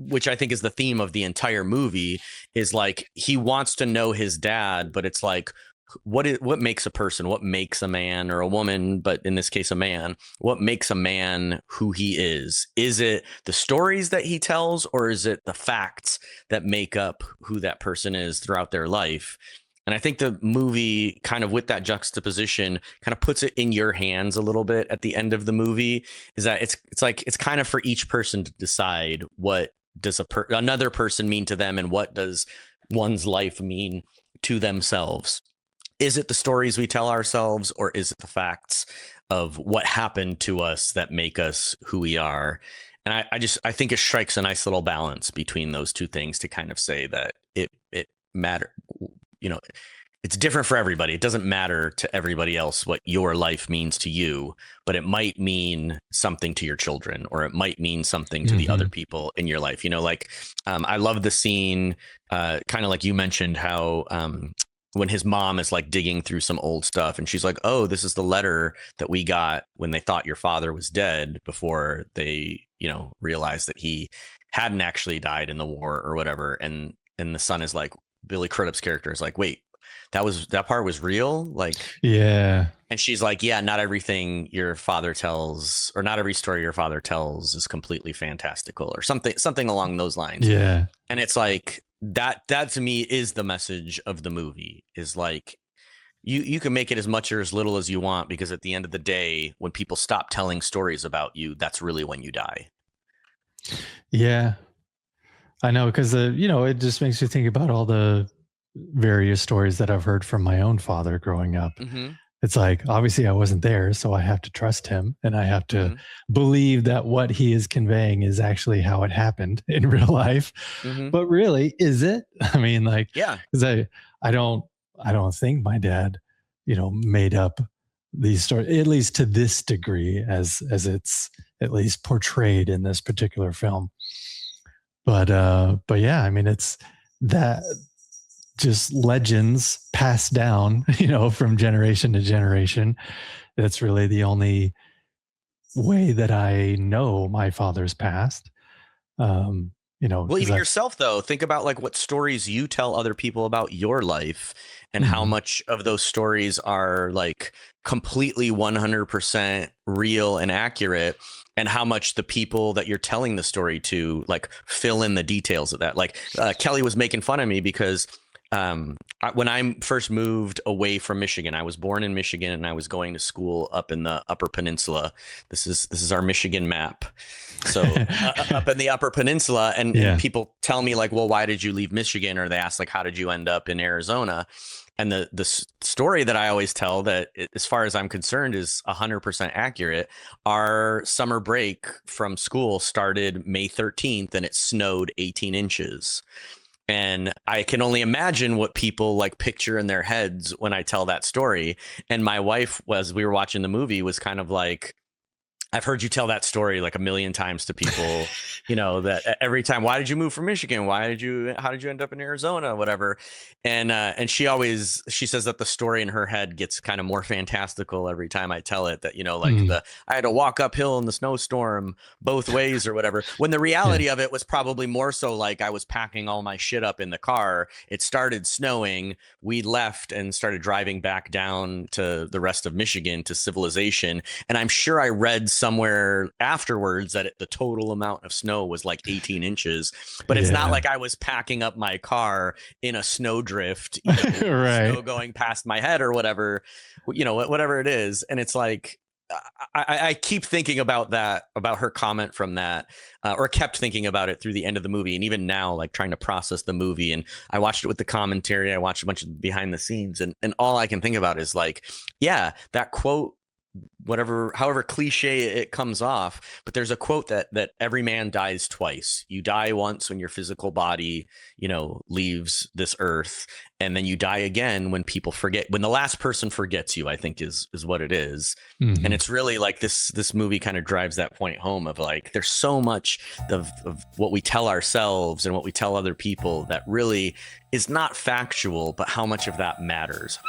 which I think is the theme of the entire movie, is like he wants to know his dad, but it's like, what makes a person, what makes a man or a woman, but in this case a man, what makes a man who he is it the stories that he tells, or is it the facts that make up who that person is throughout their life? And I think the movie kind of with that juxtaposition kind of puts it in your hands a little bit at the end of the movie, is that it's like it's kind of for each person to decide what does another person mean to them, and what does one's life mean to themselves. Is it the stories we tell ourselves, or is it the facts of what happened to us that make us who we are? And I think it strikes a nice little balance between those two things to kind of say that it matter, it's different for everybody. It doesn't matter to everybody else what your life means to you, but it might mean something to your children, or it might mean something to the other people in your life. I love the scene, kind of like you mentioned, how when his mom is like digging through some old stuff and she's like, oh, this is the letter that we got when they thought your father was dead, before they, realized that he hadn't actually died in the war or whatever. And the son is like, Billy Crudup's character is like, wait, that part was real? Like, yeah. And she's like, yeah, not everything your father tells, or not every story your father tells is completely fantastical, or something along those lines. Yeah. And it's like, that to me is the message of the movie, is like, you can make it as much or as little as you want, because at the end of the day, when people stop telling stories about you, that's really when you die. Yeah, I know, because it just makes you think about all the various stories that I've heard from my own father growing up. Mm-hmm. It's like, obviously I wasn't there, so I have to trust him, and I have to believe that what he is conveying is actually how it happened in real life. But really, is it? I mean, like, yeah, because I don't think my dad, made up these stories, at least to this degree, as it's at least portrayed in this particular film. But yeah, I mean, it's that just legends passed down, from generation to generation. That's really the only way that I know my father's past. Well, even yourself, though, think about like what stories you tell other people about your life, and how much of those stories are like completely 100% real and accurate, and how much the people that you're telling the story to like fill in the details of that. Like Kelly was making fun of me because when I first moved away from Michigan, I was born in Michigan and I was going to school up in the Upper Peninsula. This is our Michigan map. So up in the Upper Peninsula, and people tell me like, well, why did you leave Michigan? Or they ask like, how did you end up in Arizona? And the story that I always tell, that as far as I'm concerned is 100% accurate. Our summer break from school started May 13th and it snowed 18 inches. And I can only imagine what people like picture in their heads when I tell that story. And my wife, we were watching the movie, was kind of like, I've heard you tell that story like a million times to people, that every time, why did you move from Michigan? How did you end up in Arizona? Whatever. And she says that the story in her head gets kind of more fantastical every time I tell it, that, I had to walk uphill in the snowstorm both ways or whatever. When the reality of it was probably more so like I was packing all my shit up in the car. It started snowing. We left and started driving back down to the rest of Michigan, to civilization. And I'm sure I read somewhere afterwards that the total amount of snow was like 18 inches, but it's not like I was packing up my car in a snowdrift, right, snow going past my head or whatever, whatever it is. And it's like, I keep thinking about that, about her comment from that, or kept thinking about it through the end of the movie. And even now, like trying to process the movie, and I watched it with the commentary, I watched a bunch of behind the scenes, and all I can think about is like, yeah, that quote, however cliche it comes off, but there's a quote that every man dies twice. You die once when your physical body, leaves this earth, and then you die again when people forget, when the last person forgets you, I think is what it is. And it's really like this movie kind of drives that point home of like, there's so much of what we tell ourselves and what we tell other people that really is not factual, but how much of that matters.